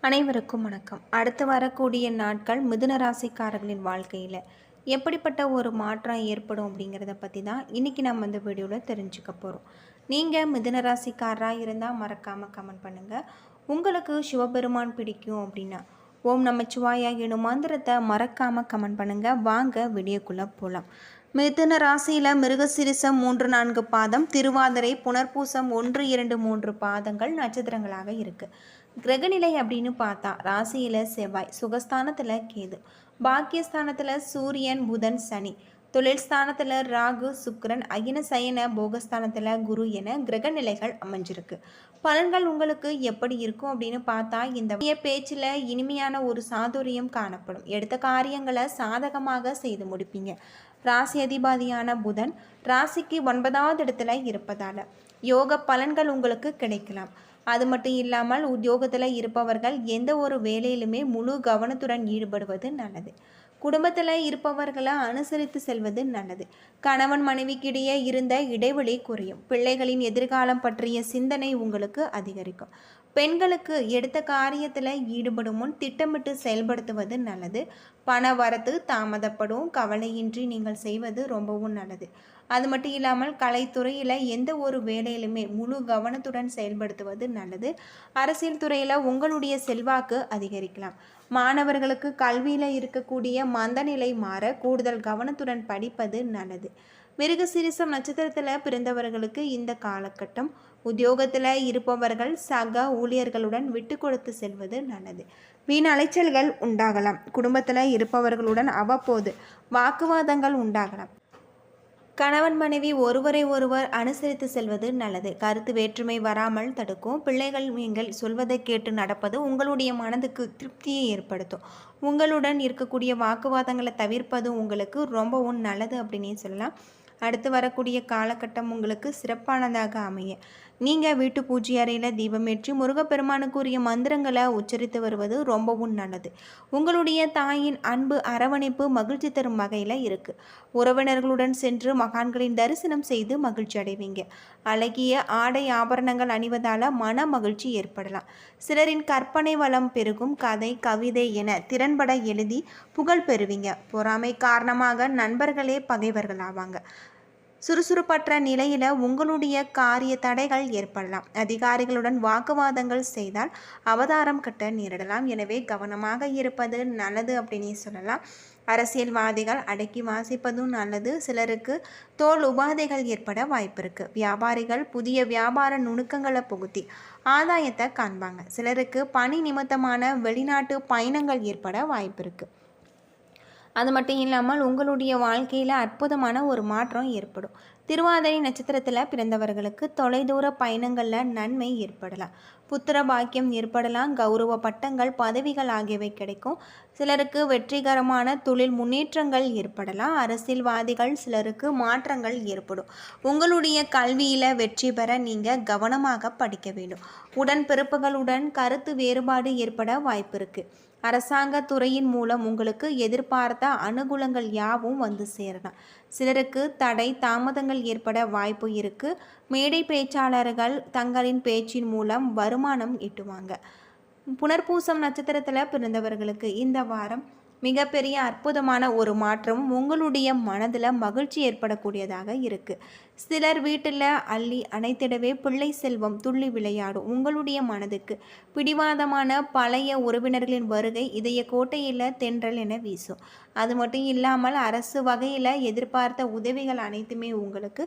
அனைவருக்கும் வணக்கம். அடுத்து வரக்கூடிய நாட்கள் மிதுன ராசிக்காரர்களின் வாழ்க்கையில் எப்படிப்பட்ட ஒரு மாற்றம் ஏற்படும் அப்படிங்கிறத பற்றி தான் இன்றைக்கி நம்ம இந்த வீடியோவில் தெரிஞ்சுக்க போகிறோம். நீங்கள் மிதுன ராசிக்காரராக இருந்தால் மறக்காமல் கமெண்ட் பண்ணுங்கள். உங்களுக்கு சிவபெருமான் பிடிக்கும் அப்படின்னா ஓம் நமச்சிவாயா எனும் மந்திரத்தை மறக்காமல் கமெண்ட் பண்ணுங்கள். வாங்க வீடியோக்குள்ளே போகலாம். மிதுன ராசியில் மிருகசிரிசம் 3-4 பாதம், திருவாதிரை புனர்பூசம் 1-2-3 பாதங்கள் நட்சத்திரங்களாக இருக்குது. கிரகநிலை அப்படின்னு பார்த்தா ராசியில் செவ்வாய், சுகஸ்தானத்தில் கேது, பாக்கியஸ்தானத்தில் சூரியன் புதன் சனி, தொழில் ஸ்தானத்தில் ராகு சுக்கிரன், அகின சயன போகஸ்தானத்தில் குரு என கிரகநிலைகள் அமைஞ்சிருக்கு. பலன்கள் உங்களுக்கு எப்படி இருக்கும் அப்படின்னு பார்த்தா இந்த பேச்சில் இனிமையான ஒரு சாதுரியம் காணப்படும். எடுத்த காரியங்களை சாதகமாக செய்து முடிப்பீங்க. ராசி அதிபதியான புதன் ராசிக்கு 9வது இடத்துல இருப்பதால் யோக பலன்கள் உங்களுக்கு கிடைக்கலாம். அது மட்டும் இல்லாமல் உத்தியோகத்தில் இருப்பவர்கள் எந்த ஒரு வேலையிலுமே முழு கவனத்துடன் ஈடுபடுவது நல்லது. குடும்பத்தில் இருப்பவர்களை அனுசரித்து செல்வது நல்லது. கணவன் மனைவிக்கிடையே இருந்த இடைவெளி குறையும். பிள்ளைகளின் எதிர்காலம் பற்றிய சிந்தனை உங்களுக்கு அதிகரிக்கும். பெண்களுக்கு எடுத்த காரியத்தில் ஈடுபடும் முன் திட்டமிட்டு செயல்படுத்துவது நல்லது. பண வரத்து தாமதப்படும். கவலையின்றி நீங்கள் செய்வது ரொம்பவும் நல்லது. அது மட்டும் இல்லாமல் கலைத்துறையில் எந்த ஒரு வேலையிலுமே முழு கவனத்துடன் செயல்படுத்துவது நல்லது. அரசியல் துறையில் உங்களுடைய செல்வாக்கு அதிகரிக்கலாம். மாணவர்களுக்கு கல்வியில் இருக்கக்கூடிய மந்தநிலை மாற கூடுதல் கவனத்துடன் படிப்பது நல்லது. மிருகசீரிசம் நட்சத்திரத்தில் பிறந்தவர்களுக்கு இந்த காலகட்டம் உத்தியோகத்தில் இருப்பவர்கள் சக ஊழியர்களுடன் விட்டு கொடுத்து செல்வது நல்லது. வீண் அலைச்சல்கள் உண்டாகலாம். குடும்பத்தில் இருப்பவர்களுடன் அவ்வப்போது வாக்குவாதங்கள் உண்டாகலாம். கணவன் மனைவி ஒருவரை ஒருவர் அனுசரித்து செல்வது நல்லது. கருத்து வேற்றுமை வராமல் தடுக்கும். பிள்ளைகள் நீங்கள் சொல்வதை கேட்டு நடப்பது உங்களுடைய மனதுக்கு திருப்தியை ஏற்படுத்தும். உங்களுடன் இருக்கக்கூடிய வாக்குவாதங்களை தவிர்ப்பது உங்களுக்கு ரொம்பவும் நல்லது அப்படின்னே சொல்லலாம். அடுத்து வரக்கூடிய காலகட்டம் உங்களுக்கு சிறப்பானதாக அமைய நீங்கள் வீட்டு பூஜை அறையில் தீபமேற்றி முருகப்பெருமானுக்குரிய மந்திரங்களை உச்சரித்து வருவது ரொம்பவும் நல்லது. உங்களுடைய தாயின் அன்பு அரவணைப்பு மகிழ்ச்சி தரும் வகையில் இருக்குது. உறவினர்களுடன் சென்று மகான்களின் தரிசனம் செய்து மகிழ்ச்சி அடைவீங்க. அழகிய ஆடை ஆபரணங்கள் அணிவதால் மன மகிழ்ச்சி ஏற்படலாம். சிலரின் கற்பனை வளம் பெருகும். கதை கவிதை என திறன்பட எழுதி புகழ் பெறுவீங்க. பொறாமை காரணமாக நண்பர்களே பகைவர்களாவாங்க. சுறுசுறுப்பற்ற நிலையில் உங்களுடைய காரிய தடைகள் ஏற்படலாம். அதிகாரிகளுடன் வாக்குவாதங்கள் செய்தால் அவதாரம் கட்ட நேரிடலாம். எனவே கவனமாக இருப்பது நல்லது அப்படின்னு சொல்லலாம். அரசியல்வாதிகள் அடக்கி வாசிப்பதும் நல்லது. சிலருக்கு தோல் உபாதைகள் ஏற்பட வாய்ப்பு இருக்குது. வியாபாரிகள் புதிய வியாபார நுணுக்கங்களை புகுத்தி ஆதாயத்தை காண்பாங்க. சிலருக்கு பணி நிமித்தமான வெளிநாட்டு பயணங்கள் ஏற்பட வாய்ப்பு இருக்குது. அது மட்டும் இல்லாமல் உங்களுடைய வாழ்க்கையில் அற்புதமான ஒரு மாற்றம் ஏற்படும். திருவாதிரை நட்சத்திரத்தில் பிறந்தவர்களுக்கு தொலைதூர பயணங்களில் நன்மை ஏற்படலாம். புத்திர பாக்கியம் ஏற்படலாம். கௌரவ பட்டங்கள் பதவிகள் ஆகியவை கிடைக்கும். சிலருக்கு வெற்றிகரமான தொழில் முன்னேற்றங்கள் ஏற்படலாம். அரசியல்வாதிகள் சிலருக்கு மாற்றங்கள் ஏற்படும். உங்களுடைய கல்வியில் வெற்றி பெற நீங்கள் கவனமாக படிக்க வேண்டும். உடன்பிறப்புகளுடன் கருத்து வேறுபாடு ஏற்பட வாய்ப்பு இருக்குது. அரசாங்க துறையின் மூலம் உங்களுக்கு எதிர்பார்த்த அனுகூலங்கள் யாவும் வந்து சேரலாம். சிலருக்கு தடை தாமதங்கள் ஏற்பட வாய்ப்பு இருக்குது. மேடை பேச்சாளர்கள் தங்களின் பேச்சின் மூலம் வருமானம் ஈட்டுவாங்க. புனர்பூசம் நட்சத்திரத்தில் பிறந்தவர்களுக்கு இந்த வாரம் மிகப்பெரிய அற்புதமான ஒரு மாற்றமும் உங்களுடைய மனதில் மகிழ்ச்சி ஏற்படக்கூடியதாக இருக்குது. சிலர் வீட்டில் அள்ளி அணைத்திடவே பிள்ளை செல்வம் துள்ளி விளையாடும். உங்களுடைய மனதுக்கு பிடிவாதமான பழைய உறவினர்களின் வருகை இதய கோட்டையில் தென்றல் என வீசும். அது மட்டும் இல்லாமல் அரசு வகையில் எதிர்பார்த்த உதவிகள் அனைத்துமே உங்களுக்கு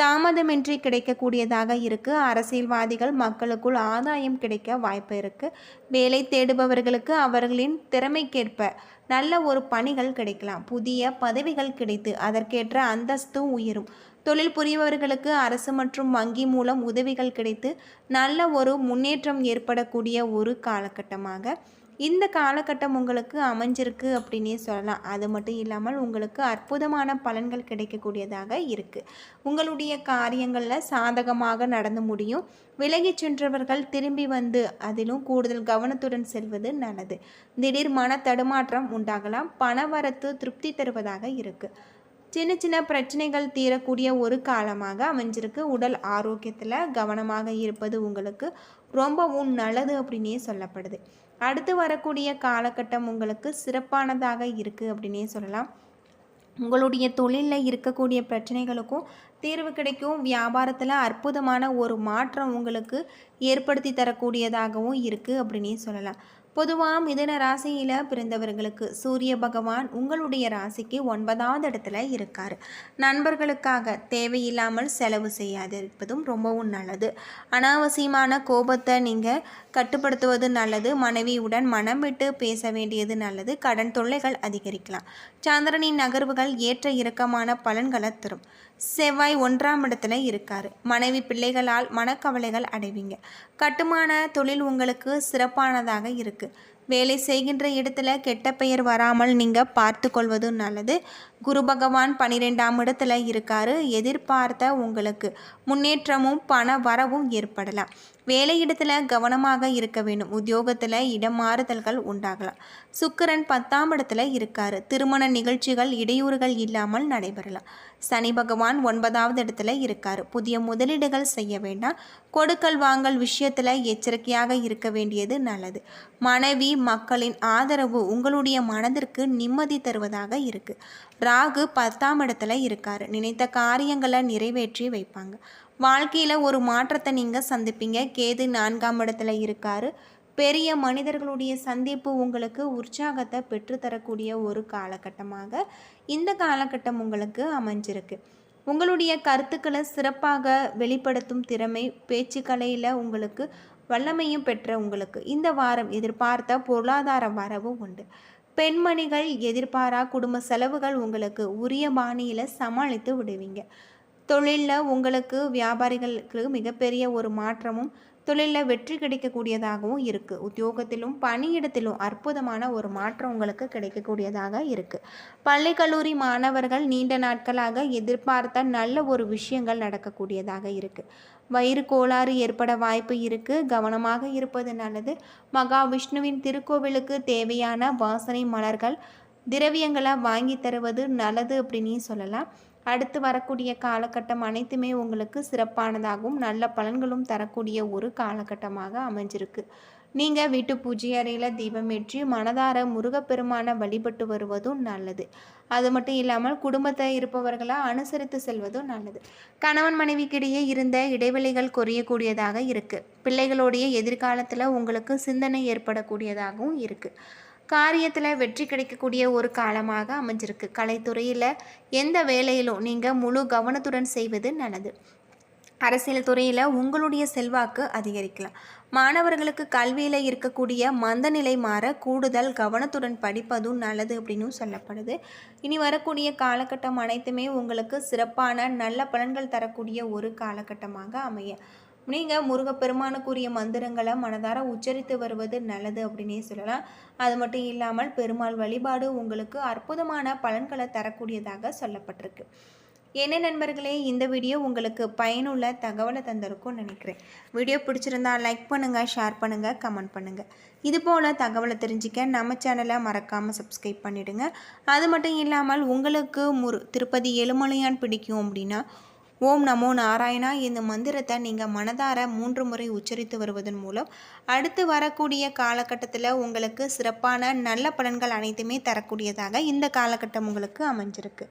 தாமதமின்றி கிடைக்கக்கூடியதாக இருக்குது. அரசியல்வாதிகள் மக்களுக்குள் ஆதாயம் கிடைக்க வாய்ப்பு இருக்குது. வேலை தேடுபவர்களுக்கு அவர்களின் திறமைக்கேற்ப நல்ல ஒரு பணிகள் கிடைக்கலாம். புதிய பதவிகள் கிடைத்து அதற்கேற்ற அந்தஸ்தும் உயரும். தொழில் புரிபவர்களுக்கு அரசு மற்றும் வங்கி மூலம் உதவிகள் கிடைத்து நல்ல ஒரு முன்னேற்றம் ஏற்படக்கூடிய ஒரு காலகட்டமாக இந்த காலகட்டம் உங்களுக்கு அமைஞ்சிருக்கு அப்படின்னே சொல்லலாம். அது மட்டும் இல்லாமல் உங்களுக்கு அற்புதமான பலன்கள் கிடைக்கக்கூடியதாக இருக்குது. உங்களுடைய காரியங்களில் சாதகமாக நடந்து முடியும். விலகி சென்றவர்கள் திரும்பி வந்து அதிலும் கூடுதல் கவனத்துடன் செல்வது நல்லது. திடீர் மன தடுமாற்றம் உண்டாகலாம். பணவரத்து திருப்தி தருவதாக இருக்குது. சின்ன சின்ன பிரச்சனைகள் தீரக்கூடிய ஒரு காலமாக அமைஞ்சிருக்கு. உடல் ஆரோக்கியத்தில் கவனமாக இருப்பது உங்களுக்கு ரொம்பவும் நல்லது அப்படின்னே சொல்லப்படுது. அடுத்து வரக்கூடிய காலகட்டம் உங்களுக்கு சிறப்பானதாக இருக்குது அப்படின்னே சொல்லலாம். உங்களுடைய தொழிலில் இருக்கக்கூடிய பிரச்சனைகளுக்கும் தீர்வு கிடைக்கும். வியாபாரத்தில் அற்புதமான ஒரு மாற்றம் உங்களுக்கு ஏற்படுத்தி தரக்கூடியதாகவும் இருக்குது அப்படின்னே சொல்லலாம். பொதுவாக மிதுன ராசியில் பிறந்தவர்களுக்கு சூரிய பகவான் உங்களுடைய ராசிக்கு 9வது இடத்துல இருக்கார். நண்பர்களுக்காக தேவையில்லாமல் செலவு செய்யாதிருப்பதும் ரொம்பவும் நல்லது. அனாவசியமான கோபத்தை நீங்கள் கட்டுப்படுத்துவது நல்லது. மனைவியுடன் மனம் விட்டு பேச வேண்டியது நல்லது. கடன் தொல்லைகள் அதிகரிக்கலாம். சந்திரனின் நகர்வுகள் ஏற்ற இறக்கமான பலன்களை தரும். செவ்வாய் 1ஆம் இடத்துல இருக்கார். மனைவி பிள்ளைகளால் மனக்கவலைகள் அடைவீங்க. கட்டுமான தொழில் உங்களுக்கு சிறப்பானதாக இருக்குது. வேலை செய்கின்ற இடத்துல கெட்ட பெயர் வராமல் நீங்கள் பார்த்து கொள்வது நல்லது. குரு பகவான் 12ஆம் இடத்துல இருக்காரு. எதிர்பார்த்த உங்களுக்கு முன்னேற்றமும் பண வரவும் ஏற்படலாம். வேலையிடத்தில் கவனமாக இருக்க வேண்டும். உத்தியோகத்தில் இடமாறுதல்கள் உண்டாகலாம். சுக்கிரன் 10ஆம் இடத்துல இருக்காரு. திருமண நிகழ்ச்சிகள் இடையூறுகள் இல்லாமல் நடைபெறலாம். சனி பகவான் 9வது இடத்துல இருக்காரு. புதிய முதலீடுகள் செய்ய வேண்டாம். கொடுக்கல் வாங்கல் விஷயத்தில் எச்சரிக்கையாக இருக்க வேண்டியது நல்லது. மனைவி மக்களின் ஆதரவு உங்களுடைய மனதிற்கு நிம்மதி தருவதாக இருக்கு. ராகு 10ஆம் இடத்துல இருக்காரு. நினைத்த காரியங்களை நிறைவேற்றி வைப்பாங்க. வாழ்க்கையில் ஒரு மாற்றத்தை நீங்கள் சந்திப்பீங்க. கேது 4ஆம் இடத்துல இருக்காரு. பெரிய மனிதர்களுடைய சந்திப்பு உங்களுக்கு உற்சாகத்தை பெற்றுத்தரக்கூடிய ஒரு காலகட்டமாக இந்த காலகட்டம் உங்களுக்கு அமைஞ்சிருக்கு. உங்களுடைய கருத்துக்களை சிறப்பாக வெளிப்படுத்தும் திறமை, பேச்சுக்கலையில் உங்களுக்கு வல்லமையும் பெற்ற உங்களுக்கு இந்த வாரம் எதிர்பார்த்த பொருளாதார வரவு உண்டு. பெண்மணிகள் எதிர்பாரா குடும்ப செலவுகள் உங்களுக்கு உரிய பாணியில் சமாளித்து விடுவீங்க. தொழிலில் உங்களுக்கு வியாபாரிகளுக்கு மிகப்பெரிய ஒரு மாற்றமும் தொழிலில் வெற்றி கிடைக்கக்கூடியதாகவும் இருக்குது. உத்தியோகத்திலும் பணியிடத்திலும் அற்புதமான ஒரு மாற்றம் உங்களுக்கு கிடைக்கக்கூடியதாக இருக்குது. பள்ளி கல்லூரி மாணவர்கள் நீண்ட நாட்களாக எதிர்பார்த்த நல்ல ஒரு விஷயங்கள் நடக்கக்கூடியதாக இருக்குது. வயிறு கோளாறு ஏற்பட வாய்ப்பு இருக்குது. கவனமாக இருப்பது நல்லது. மகாவிஷ்ணுவின் திருக்கோவிலுக்கு தேவையான வாசனை மலர்கள் திரவியங்களை வாங்கி தருவது நல்லது அப்படின்னு சொல்லலாம். அடுத்து வரக்கூடிய காலகட்டம் அனைத்துமே உங்களுக்கு சிறப்பானதாகவும் நல்ல பலன்களும் தரக்கூடிய ஒரு காலகட்டமாக அமைஞ்சிருக்கு. நீங்கள் வீட்டு பூஜை அறையில் தீபமேற்றி மனதார முருகப்பெருமான வழிபட்டு வருவதும் நல்லது. அது மட்டும் இல்லாமல் குடும்பத்தை இருப்பவர்களை அனுசரித்து செல்வதும் நல்லது. கணவன் மனைவிக்கிடையே இருந்த இடைவெளிகள் குறையக்கூடியதாக இருக்குது. பிள்ளைகளுடைய எதிர்காலத்தில் உங்களுக்கு சிந்தனை ஏற்படக்கூடியதாகவும் இருக்குது. காரியத்தில் வெற்றி கிடைக்கக்கூடிய ஒரு காலமாக அமைஞ்சிருக்கு. கலைத்துறையில் எந்த வேலையிலும் நீங்கள் முழு கவனத்துடன் செய்வது நல்லது. அரசியல் துறையில் உங்களுடைய செல்வாக்கு அதிகரிக்கலாம். மாணவர்களுக்கு கல்வியில் இருக்கக்கூடிய மந்த நிலை மாற கூடுதல் கவனத்துடன் படிப்பதும் நல்லது அப்படின்னு சொல்லப்படுது. இனி வரக்கூடிய காலகட்டம் அனைத்துமே உங்களுக்கு சிறப்பான நல்ல பலன்கள் தரக்கூடிய ஒரு காலகட்டமாக அமைய நீங்கள் முருகப்பெருமானுக்குரிய மந்திரங்களை மனதார உச்சரித்து வருவது நல்லது அப்படின்னே சொல்லலாம். அது மட்டும் இல்லாமல் பெருமாள் வழிபாடு உங்களுக்கு அற்புதமான பலன்களை தரக்கூடியதாக சொல்லப்பட்டிருக்கு. என்ன நண்பர்களே, இந்த வீடியோ உங்களுக்கு பயனுள்ள தகவலை தந்திருக்கும்னு நினைக்கிறேன். வீடியோ பிடிச்சிருந்தா லைக் பண்ணுங்கள், ஷேர் பண்ணுங்கள், கமெண்ட் பண்ணுங்கள். இதுபோல் தகவலை தெரிஞ்சிக்க நம்ம சேனலை மறக்காமல் சப்ஸ்கிரைப் பண்ணிவிடுங்க. அது மட்டும் இல்லாமல் உங்களுக்கு திருப்பதி ஏழுமலையான் பிடிக்கும் அப்படின்னா ஓம் நமோ நாராயணா இந்த மந்திரத்தை நீங்கள் மனதார 3 முறை உச்சரித்து வருவதன் மூலம் அடுத்து வரக்கூடிய காலகட்டத்தில் உங்களுக்கு சிறப்பான நல்ல பலன்கள் அனைத்துமே தரக்கூடியதாக இந்த காலகட்டம் உங்களுக்கு அமைஞ்சிருக்கு.